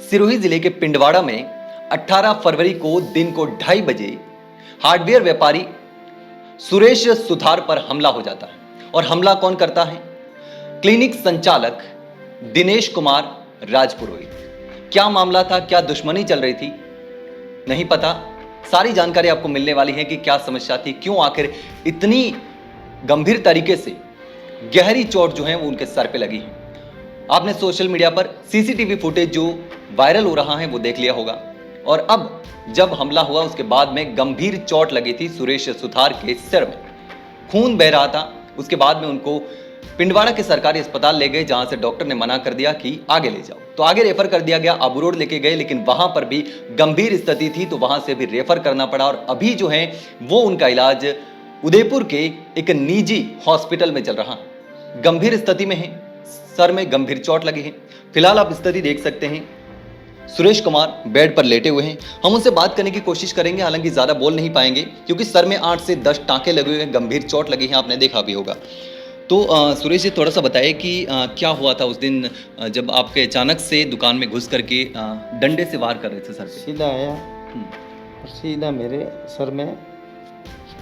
सिरोही जिले के पिंडवाड़ा में 18 फरवरी को दिन को 2:30 बजे हार्डवेयर व्यापारी सुरेश सुथार पर हमला हो जाता है। और हमला कौन करता है? क्लिनिक संचालक दिनेश कुमार राजपुरोहित। क्या मामला था, क्या दुश्मनी चल रही थी, नहीं पता। सारी जानकारी आपको मिलने वाली है कि क्या समस्या थी, क्यों आखिर इतनी गंभीर तरीके से गहरी चोट जो है वो उनके सर पे लगी है। आपने सोशल मीडिया पर सीसीटीवी फुटेज जो वायरल हो रहा है वो देख लिया होगा। और अब जब हमला हुआ उसके बाद में गंभीर चोट लगी थी सुरेश सुथार के सिर में, खून बह रहा था। उसके बाद में उनको पिंडवाड़ा के सरकारी अस्पताल ले गए, जहां से डॉक्टर ने मना कर दिया कि आगे ले जाओ। तो आगे रेफर कर दिया गया, अबू रोड लेके गए, लेकिन वहां पर भी गंभीर स्थिति थी तो वहां से भी रेफर करना पड़ा। और अभी जो है वो उनका इलाज उदयपुर के एक निजी हॉस्पिटल में चल रहा है। गंभीर स्थिति में है, सर में गंभीर चोट लगी है। फिलहाल आप स्थिति देख सकते हैं, सुरेश कुमार बेड पर लेटे हुए हैं। हम उनसे बात करने की कोशिश करेंगे, हालांकि ज्यादा बोल नहीं पाएंगे क्योंकि सर में 8 से 10 टांके लगे हुए हैं, गंभीर चोट लगी है, आपने देखा भी होगा। तो सुरेश जी थोड़ा सा बताइए कि क्या हुआ था उस दिन जब आपके अचानक से दुकान में घुस करके डंडे से वार कर रहे थे सर पे? सीधा आया और सीधा मेरे सर में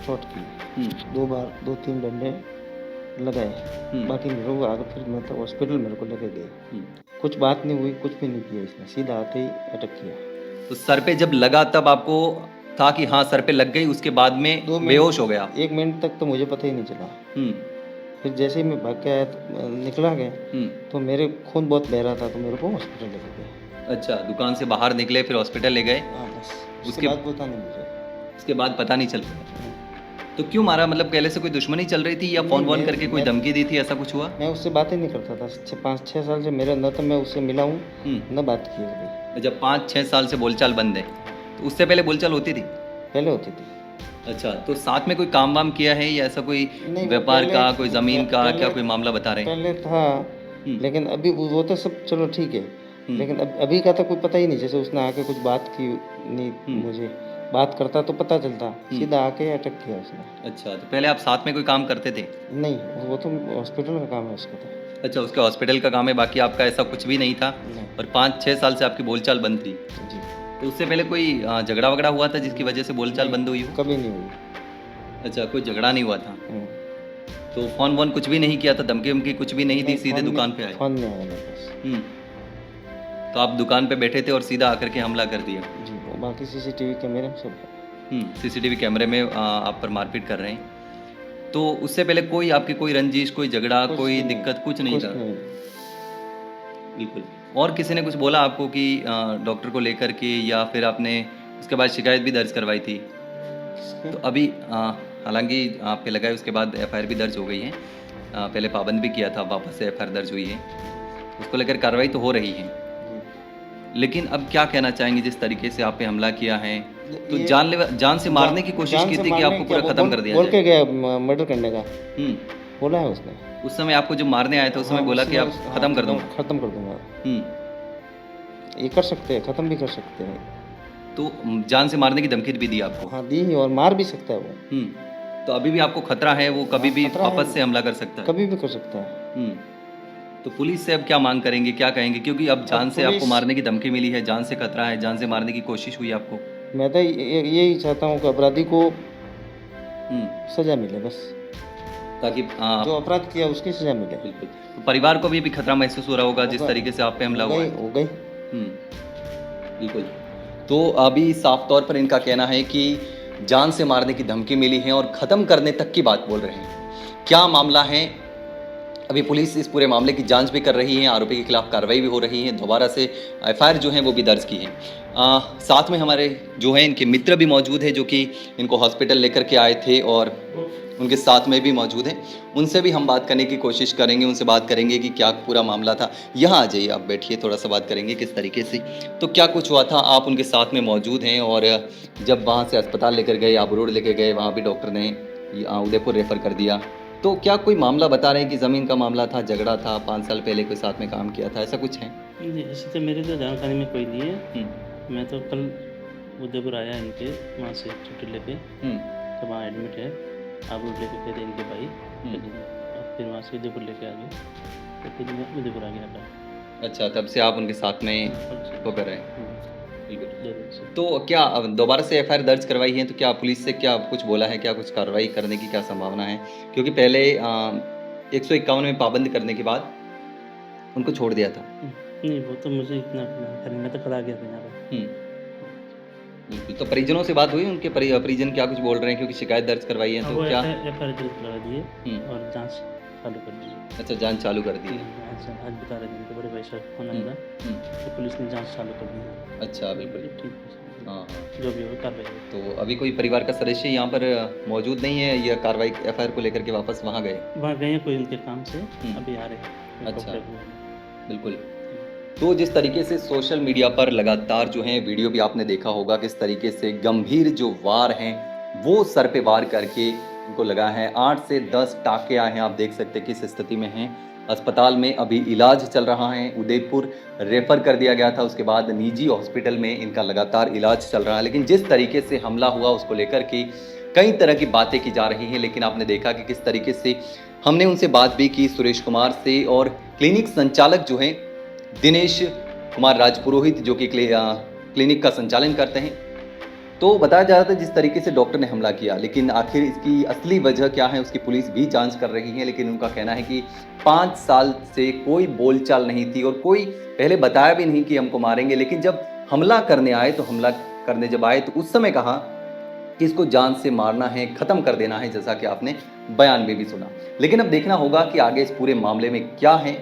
चोट की। 2-3 डंडे लगाए। बाकी मेरे को आगे फिर मतलब हॉस्पिटल मेरे को लेके गए। कुछ बात नहीं हुई, कुछ भी नहीं किया इसने, सीधा आते ही अटैक किया। तो सर पे जब लगा तब आपको था कि हाँ सर पे लग गई, उसके बाद में बेहोश हो गया? 1 मिनट तक तो मुझे पता ही नहीं चला। फिर जैसे ही मैं भाग के आया तो निकला गया तो मेरे खून बहुत बह रहा था तो मेरे को हॉस्पिटल लेके गए। अच्छा, दुकान से बाहर निकले फिर हॉस्पिटल ले गए? हाँ बस, उसके बाद पता नहीं मुझे। उसके बाद पता नहीं चल पाया। तो क्यों मारा? मतलब पहले से कोई दुश्मनी चल रही थी या फोन वोन करके कोई धमकी दी थी, ऐसा कुछ हुआ? मैं उससे बात ही नहीं करता था 5-6 साल से मेरे अंदर, तो मैं उससे मिला हूँ न बात की कभी। जब 5-6 साल से बोलचाल बंद है तो उससे पहले बोलचाल होती थी? पहले होती थी। अच्छा, तो साथ में कोई काम वाम किया है या ऐसा कोई व्यापार का, कोई जमीन का, क्या कोई मामला बता रहे हैं? पहले था लेकिन अभी वो तो सब चलो ठीक है, लेकिन अभी का तो कोई पता ही नहीं। जैसे उसने आके कुछ बात की नहीं, मुझे बात करता तो पता चलता, सीधा आके अटैक किया उसने। अच्छा, तो पहले आप साथ में कोई काम करते थे? नहीं, वो तो हॉस्पिटल का काम है उसका तो। अच्छा, उसके हॉस्पिटल का काम है, बाकी आपका ऐसा कुछ भी नहीं था? और 5-6 साल से आपकी बोलचाल बंद थी? जी। तो उससे पहले कोई झगड़ा वगड़ा हुआ था जिसकी वजह से बोलचाल बंद हुई हो? कभी नहीं हुई। अच्छा, कोई झगड़ा नहीं हुआ था? तो फोन वोन कुछ भी नहीं किया था, धमकी वमकी कुछ भी नहीं दी, सीधे दुकान पे आए? फोन नहीं आया मेरे पास। तो आप दुकान पे बैठे थे और सीधा आकर के हमला कर दिया? जी, बाकी सीसीटीवी कैमरे में सब सीसीटीवी कैमरे में आप पर मारपीट कर रहे हैं। तो उससे पहले कोई आपकी कोई रंजिश, कोई झगड़ा, कोई दिक्कत कुछ नहीं था? बिल्कुल। और किसी ने कुछ बोला आपको कि डॉक्टर को लेकर के, या फिर आपने उसके बाद शिकायत भी दर्ज करवाई थी? तो अभी हालांकि आप पे लगाए उसके बाद एफआईआर भी दर्ज हो गई है। पहले पाबंद भी किया था, वापस से एफआईआर दर्ज हुई है, उसको लेकर कार्रवाई तो हो रही है। लेकिन अब क्या कहना चाहेंगे, जिस तरीके से आप पे हमला किया है, तो जान से मारने की कोशिश की थी कि आपको पूरा खत्म कर दिया जाए? बोल के गया मर्डर करने का, बोला है उसने। उस समय आपको जब मारने आया था उस समय बोला कि आप खत्म कर दूंगा? खत्म कर दूंगा। ये कर सकते हैं, खत्म भी कर सकते हैं। तो जान से मारने की धमकी भी दी आपको? हाँ दी, और मार भी सकता है वो। तो अभी भी आपको खतरा है, वो कभी भी वापस से हमला कर सकता है? कभी भी कर सकता है। तो पुलिस से अब क्या मांग करेंगे, क्या कहेंगे? क्योंकि अब जान से आपको मारने की धमकी मिली है, जान से खतरा है, जान से मारने की कोशिश हुई आपको। मैं तो यही चाहता हूँ कि अपराधी को सजा मिले, बस, ताकि जो अपराध किया उसकी सजा मिले। बिल्कुल। तो परिवार को भी खतरा महसूस हो रहा होगा जिस तरीके से आप पे हमला हुआ है? हो गई। बिल्कुल। तो अभी साफ तौर पर इनका कहना है कि जान से मारने की धमकी मिली है और खत्म करने तक की बात बोल रहे हैं। क्या मामला है, अभी पुलिस इस पूरे मामले की जांच भी कर रही है, आरोपी के खिलाफ कार्रवाई भी हो रही है, दोबारा से एफआईआर जो है वो भी दर्ज की है। साथ में हमारे जो है इनके मित्र भी मौजूद है, जो कि इनको हॉस्पिटल लेकर के आए थे और उनके साथ में भी मौजूद है। उनसे भी हम बात करने की कोशिश करेंगे, उनसे बात करेंगे कि क्या पूरा मामला था। यहाँ आ जाइए, आप बैठिए, थोड़ा सा बात करेंगे किस तरीके से, तो क्या कुछ हुआ था। आप उनके साथ में मौजूद हैं और जब वहाँ से अस्पताल लेकर गए, आबू रोड लेकर गए, वहाँ भी डॉक्टर ने उदयपुर रेफर कर दिया, तो क्या कोई मामला बता रहे हैं कि ज़मीन का मामला था, झगड़ा था, 5 साल पहले कोई साथ में काम किया था, ऐसा कुछ है? जी, ऐसे तो मेरे तो जानकारी में कोई नहीं है। मैं तो कल उदयपुर आया इनके वहाँ से छुट्टी लेके, तो वहाँ एडमिट है। आप लोग लेके गए थे इनके भाई, और फिर वहाँ से उदयपुर लेके आ गए, तो फिर मैं उदयपुर आ गया था। अच्छा, तब से आप उनके साथ में वो कर रहे हैं। हम्म, बिल्कुल। 2 दिन से। तो क्या अब दोबारा से एफआईआर दर्ज करवाई है, तो क्या पुलिस से क्या कुछ बोला है, क्या कुछ कार्रवाई करने की क्या संभावना है? क्योंकि पहले 151 में पाबंद करने के बाद उनको छोड़ दिया था। नहीं वो तो मुझे इतना जानकारी नहीं, मैं तो कल आ गया था यहाँ पे। बिल्कुल। तो परिजनों से बात हुई, उनके परिजन क्या कुछ बोल रहे हैं, क्योंकि शिकायत दर्ज करवाई है, हाँ, तो वो क्या? एफआईआर दर्ज करवा दिए हम्म। और जांच चालू कर दी है। अच्छा, जांच चालू कर दी है। आज बता रहे थे उनके बड़े भाई साहब फोन आया था हम्म। कि पुलिस ने जांच चालू कर दी है। अच्छा, बिल्कुल। ठीक है, हाँ हाँ। जो भी होगा कार्रवाई होगी। तो अभी कोई परिवार का सदस्य यहाँ पर मौजूद नहीं है, यह कार्रवाई एफआईआर को लेकर के वापस वहाँ गए? वहाँ गए हैं कोई उनके काम से, अभी आ रहे हैं। अच्छा। कपड़े हुए हैं। बिल्कुल। तो जिस तरीके से सोशल मीडिया पर लगातार जो है वीडियो भी आपने देखा होगा, किस तरीके से गंभीर जो वार हैं वो सर पे वार करके उनको लगा है, 8 से 10 टाके आए हैं। आप देख सकते हैं किस स्थिति में हैं, अस्पताल में अभी इलाज चल रहा है। उदयपुर रेफर कर दिया गया था, उसके बाद निजी हॉस्पिटल में इनका लगातार इलाज चल रहा है। लेकिन जिस तरीके से हमला हुआ उसको लेकर के कई तरह की बातें की जा रही हैं, लेकिन आपने देखा कि किस तरीके से हमने उनसे बात भी की सुरेश कुमार से, और क्लिनिक संचालक जो हैं दिनेश कुमार राजपुरोहित, जो कि क्लिनिक का संचालन करते हैं, तो बताया जा रहा था जिस तरीके से डॉक्टर ने हमला किया, लेकिन आखिर इसकी असली वजह क्या है उसकी पुलिस भी जांच कर रही है। लेकिन उनका कहना है कि 5 साल से कोई बोलचाल नहीं थी और कोई पहले बताया भी नहीं कि हमको मारेंगे, लेकिन जब हमला करने आए तो हमला करने जब आए तो उस समय कहा कि इसको जान से मारना है, खत्म कर देना है, जैसा कि आपने बयान में भी सुना। लेकिन अब देखना होगा कि आगे इस पूरे मामले में क्या है,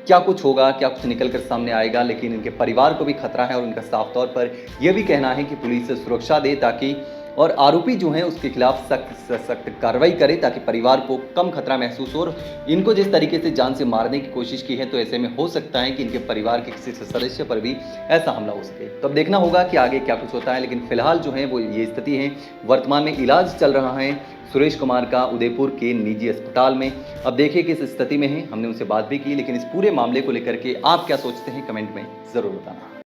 क्या कुछ होगा, क्या कुछ निकल कर सामने आएगा। लेकिन इनके परिवार को भी खतरा है और उनका साफ तौर पर यह भी कहना है कि पुलिस सुरक्षा दे ताकि, और आरोपी जो है उसके खिलाफ सख्त कार्रवाई करे ताकि परिवार को कम खतरा महसूस हो। और इनको जिस तरीके से जान से मारने की कोशिश की है तो ऐसे में हो सकता है कि इनके परिवार के किसी सदस्य पर भी ऐसा हमला हो सके। तो अब देखना होगा कि आगे क्या कुछ होता है। लेकिन फिलहाल जो है वो ये स्थिति है, वर्तमान में इलाज चल रहा है सुरेश कुमार का उदयपुर के निजी अस्पताल में। अब देखिए किस स्थिति में है, हमने उनसे बात भी की। लेकिन इस पूरे मामले को लेकर के आप क्या सोचते हैं कमेंट में ज़रूर बताना।